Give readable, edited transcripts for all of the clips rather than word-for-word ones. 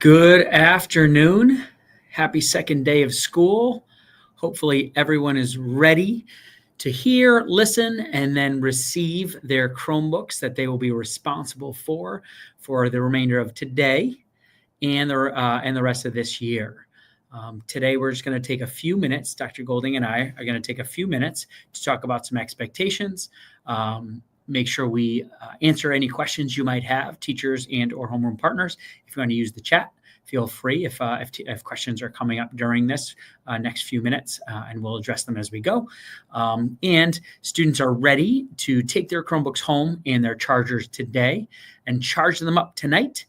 Good afternoon. Happy second day of school. Hopefully everyone is ready to hear, listen, and then receive their Chromebooks that they will be responsible for the remainder of today and the rest of this year. Today, we're just going to take a few minutes. Dr. Golding and I are going to take a few minutes to talk about some expectations, make sure we answer any questions you might have, teachers and or homeroom partners. If you want to use the chat, feel free if questions are coming up during this next few minutes, and we'll address them as we go. And students are ready to take their Chromebooks home and their chargers today and charge them up tonight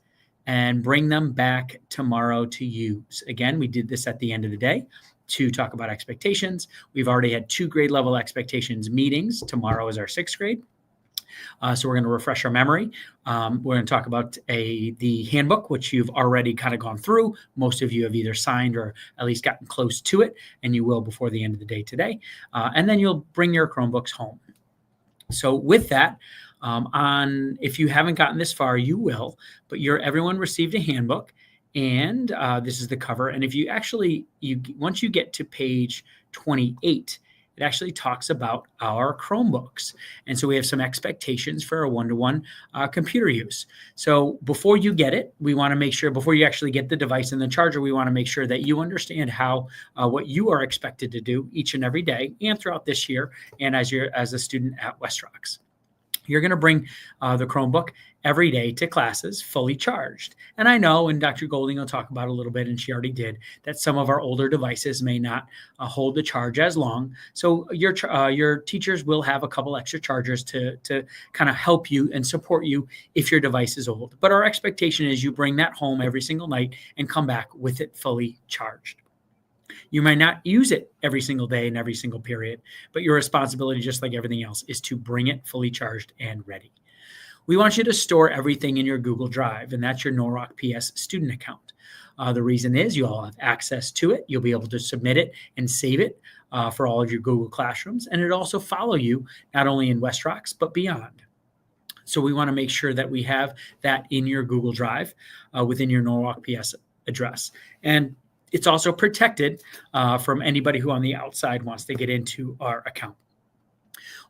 and bring them back tomorrow to use. Again, we did this at the end of the day to talk about expectations. We've already had 2 grade level expectations meetings. Tomorrow is our 6th grade. So we're going to refresh our memory. We're going to talk about the handbook, which you've already kind of gone through. Most of you have either signed or at least gotten close to it, and you will before the end of the day today. And then you'll bring your Chromebooks home. So with that, if you haven't gotten this far, you will, but everyone received a handbook, and this is the cover. And if you once you get to page 28, it actually talks about our Chromebooks. And so we have some expectations for a one-to-one computer use. So before you get it, we want to make sure, before you actually get the device and the charger, we want to make sure that you understand what you are expected to do each and every day and throughout this year and as a student at West Rocks. You're going to bring the Chromebook every day to classes fully charged. And I know, and Dr. Golding will talk about a little bit, and she already did, that some of our older devices may not hold the charge as long. So your teachers will have a couple extra chargers to kind of help you and support you if your device is old. But our expectation is you bring that home every single night and come back with it fully charged. You might not use it every single day in every single period, but your responsibility, just like everything else, is to bring it fully charged and ready. We want you to store everything in your Google Drive, and that's your Norwalk PS student account. The reason is you all have access to it. You'll be able to submit it and save it for all of your Google Classrooms, and it'll also follow you not only in West Rocks, but beyond. So we want to make sure that we have that in your Google Drive within your Norwalk PS address. And it's also protected from anybody who on the outside wants to get into our account.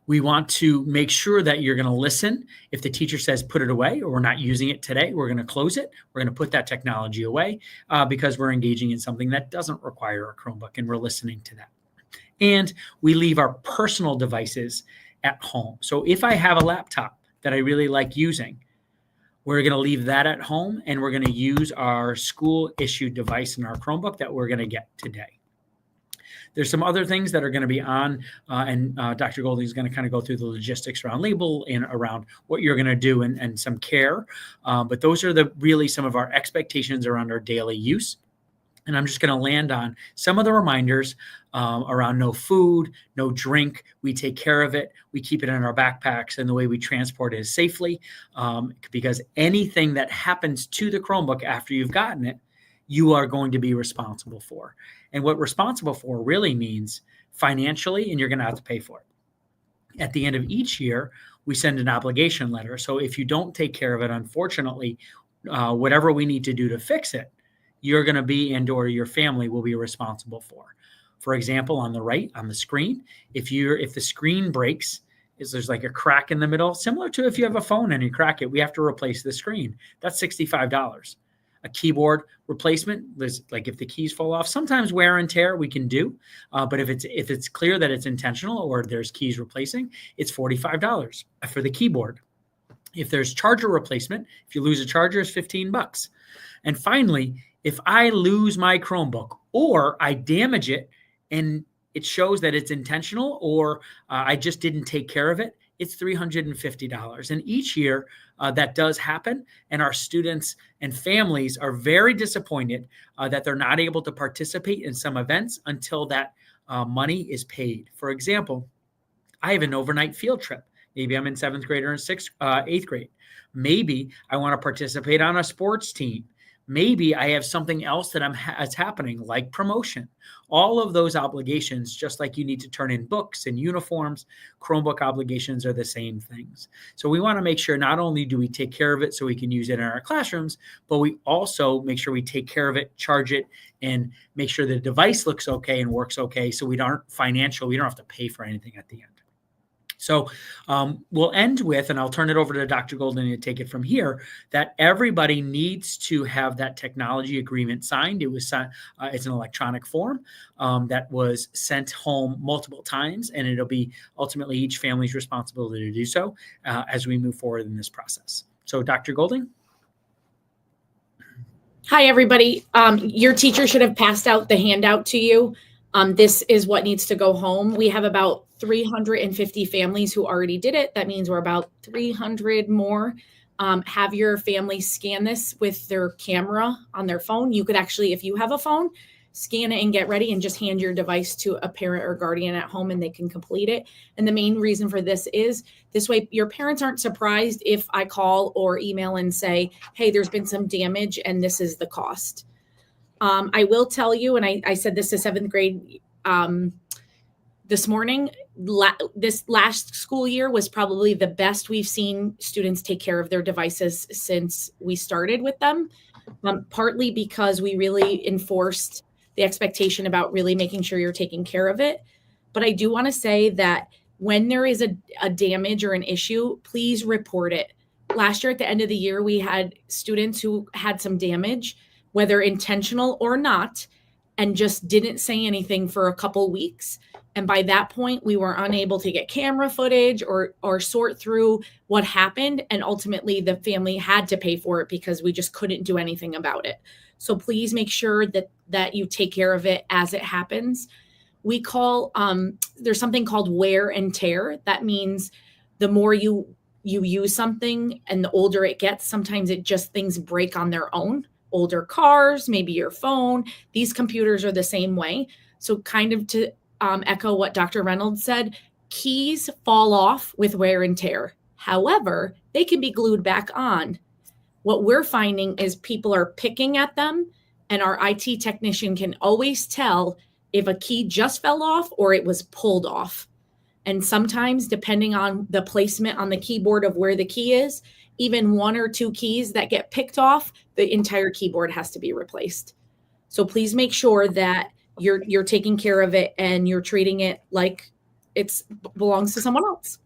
We want to make sure that you're going to listen. If the teacher says put it away or we're not using it today, we're going to close it. We're going to put that technology away because we're engaging in something that doesn't require a Chromebook, and we're listening to that. And we leave our personal devices at home. So if I have a laptop that I really like using, we're going to leave that at home, and we're going to use our school-issued device in our Chromebook that we're going to get today. There's some other things that are going to be on, and Dr. Golding is going to kind of go through the logistics around label and around what you're going to do and some care. But those are really some of our expectations around our daily use. And I'm just going to land on some of the reminders around no food, no drink. We take care of it. We keep it in our backpacks, and the way we transport it is safely, because anything that happens to the Chromebook after you've gotten it, you are going to be responsible for. And what responsible for really means financially, and you're going to have to pay for it. At the end of each year, we send an obligation letter. So if you don't take care of it, unfortunately, whatever we need to do to fix it, you're going to be and/or your family will be responsible for. For example, on the right, on the screen, if the screen breaks, there's like a crack in the middle, similar to if you have a phone and you crack it, we have to replace the screen. That's $65. A keyboard replacement, there's like if the keys fall off, sometimes wear and tear we can do, but if it's clear that it's intentional or there's keys replacing, it's $45 for the keyboard. If there's charger replacement, if you lose a charger, it's $15. And finally, if I lose my Chromebook or I damage it and it shows that it's intentional or I just didn't take care of it, it's $350. And each year that does happen. And our students and families are very disappointed that they're not able to participate in some events until that money is paid. For example, I have an overnight field trip. Maybe I'm in 7th grade or in 8th grade. Maybe I want to participate on a sports team. Maybe I have something else that that's happening, like promotion. All of those obligations, just like you need to turn in books and uniforms, Chromebook obligations are the same things. So we want to make sure not only do we take care of it so we can use it in our classrooms, but we also make sure we take care of it, charge it, and make sure the device looks okay and works okay, so we don't have to pay for anything at the end. So we'll end with, and I'll turn it over to Dr. Golden to take it from here, that everybody needs to have that technology agreement signed. It's an electronic form that was sent home multiple times, and it'll be ultimately each family's responsibility to do so as we move forward in this process. So Dr. Golding? Hi, everybody. Your teacher should have passed out the handout to you. This is what needs to go home. We have about 350 families who already did it. That means we're about 300 more. Have your family scan this with their camera on their phone. You could actually, if you have a phone, scan it and get ready and just hand your device to a parent or guardian at home and they can complete it. And the main reason for this is this way your parents aren't surprised if I call or email and say, hey, there's been some damage and this is the cost. I will tell you, and I said this to seventh grade this morning, this last school year was probably the best we've seen students take care of their devices since we started with them, partly because we really enforced the expectation about really making sure you're taking care of it. But I do want to say that when there is a damage or an issue, please report it. Last year at the end of the year, we had students who had some damage, whether intentional or not, and just didn't say anything for a couple weeks. And by that point, we were unable to get camera footage or sort through what happened. And ultimately, the family had to pay for it because we just couldn't do anything about it. So please make sure that you take care of it as it happens. We call, there's something called wear and tear. That means the more you use something and the older it gets, sometimes things break on their own. Older cars, maybe your phone, these computers are the same way. So kind of to echo what Dr. Reynolds said, keys fall off with wear and tear. However, they can be glued back on. What we're finding is people are picking at them, and our IT technician can always tell if a key just fell off or it was pulled off. And sometimes, depending on the placement on the keyboard of where the key is, even one or two keys that get picked off, the entire keyboard has to be replaced. So please make sure that you're taking care of it and you're treating it like it belongs to someone else.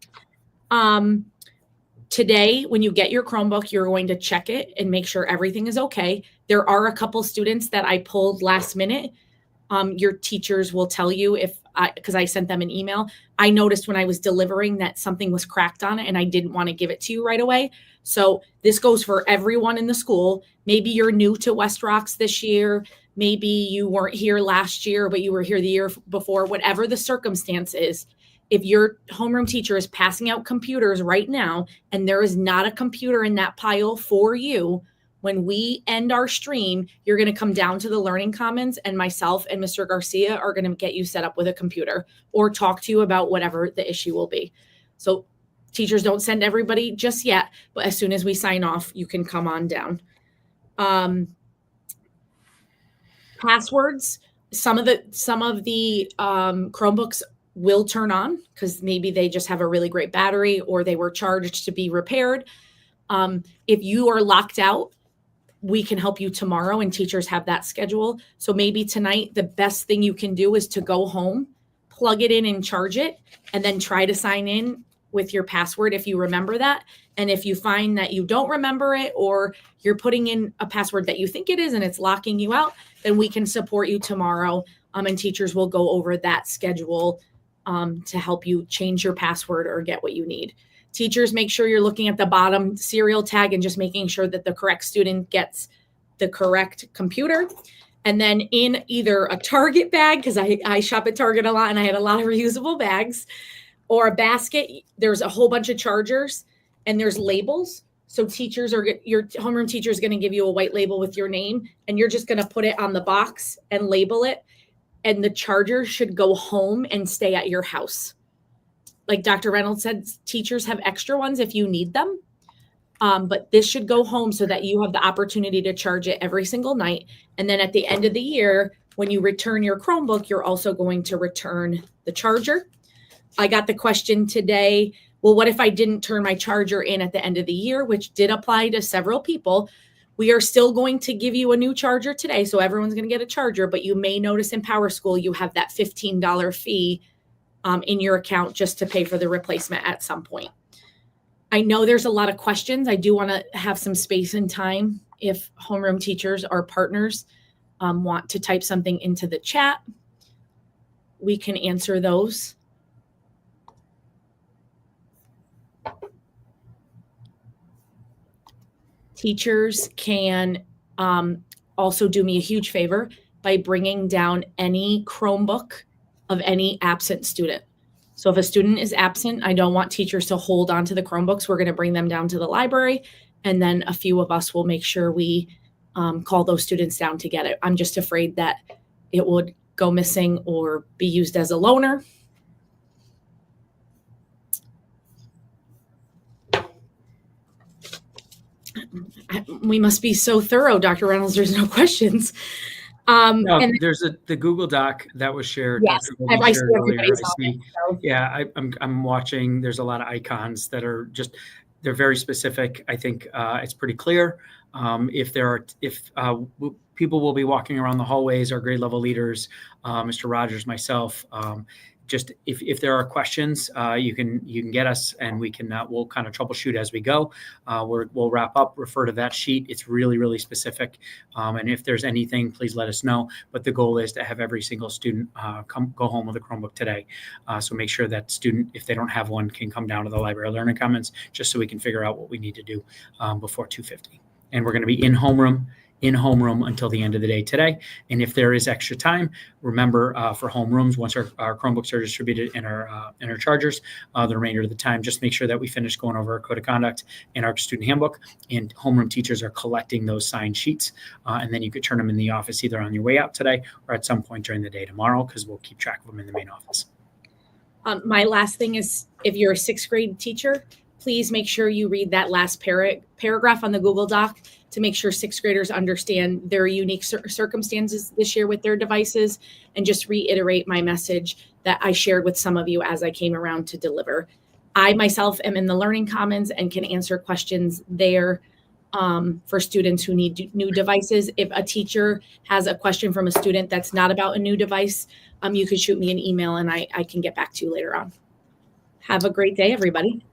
Today, when you get your Chromebook, you're going to check it and make sure everything is okay. There are a couple students that I pulled last minute. Your teachers will tell you because I sent them an email. I noticed when I was delivering that something was cracked on it and I didn't want to give it to you right away. So this goes for everyone in the school. Maybe you're new to West Rocks this year. Maybe you weren't here last year, but you were here the year before. Whatever the circumstance is, if your homeroom teacher is passing out computers right now and there is not a computer in that pile for you, when we end our stream, you're going to come down to the Learning Commons and myself and Mr. Garcia are going to get you set up with a computer or talk to you about whatever the issue will be. So teachers, don't send everybody just yet, but as soon as we sign off, you can come on down. Passwords, some of the Chromebooks will turn on because maybe they just have a really great battery or they were charged to be repaired. If you are locked out, we can help you tomorrow, and teachers have that schedule. So maybe tonight, the best thing you can do is to go home, plug it in and charge it, and then try to sign in with your password if you remember that. And if you find that you don't remember it or you're putting in a password that you think it is and it's locking you out, then we can support you tomorrow. And teachers will go over that schedule to help you change your password or get what you need. Teachers, make sure you're looking at the bottom serial tag and just making sure that the correct student gets the correct computer. And then in either a Target bag, because I shop at Target a lot and I had a lot of reusable bags, or a basket, there's a whole bunch of chargers and there's labels. So your homeroom teacher is going to give you a white label with your name, and you're just going to put it on the box and label it. And the charger should go home and stay at your house. Like Dr. Reynolds said, teachers have extra ones if you need them. But this should go home so that you have the opportunity to charge it every single night. And then at the end of the year, when you return your Chromebook, you're also going to return the charger. I got the question today, well, what if I didn't turn my charger in at the end of the year, which did apply to several people? We are still going to give you a new charger today. So everyone's going to get a charger, but you may notice in Power School, you have that $15 fee in your account just to pay for the replacement at some point. I know there's a lot of questions. I do want to have some space and time if homeroom teachers or partners want to type something into the chat. We can answer those. Teachers can also do me a huge favor by bringing down any Chromebook of any absent student. So if a student is absent, I don't want teachers to hold on to the Chromebooks. We're going to bring them down to the library, and then a few of us will make sure we call those students down to get it. I'm just afraid that it would go missing or be used as a loaner. We must be so thorough, Dr. Reynolds. There's no questions. No, and there's the Google Doc that was shared. Yes, I see everybody's on it, so. Yeah, I'm watching. There's a lot of icons that are just, they're very specific. I think it's pretty clear. If people will be walking around the hallways, our grade level leaders, Mr. Rogers, myself, just if there are questions, you can get us, and we'll kind of troubleshoot as we go. We'll wrap up, refer to that sheet. It's really, really specific. And if there's anything, please let us know. But the goal is to have every single student go home with a Chromebook today. So make sure that student, if they don't have one, can come down to the Library of Learning Commons just so we can figure out what we need to do before 2:50. And we're going to be in homeroom until the end of the day today. And if there is extra time, remember for homerooms, once our Chromebooks are distributed and our chargers, the remainder of the time, just make sure that we finish going over our code of conduct and our student handbook, and homeroom teachers are collecting those signed sheets. And then you could turn them in the office either on your way out today or at some point during the day tomorrow, because we'll keep track of them in the main office. My last thing is, if you're a 6th grade teacher, please make sure you read that last paragraph on the Google Doc to make sure 6th graders understand their unique circumstances this year with their devices, and just reiterate my message that I shared with some of you as I came around to deliver. I myself am in the Learning Commons and can answer questions there for students who need new devices. If a teacher has a question from a student that's not about a new device, you could shoot me an email and I can get back to you later on. Have a great day, everybody.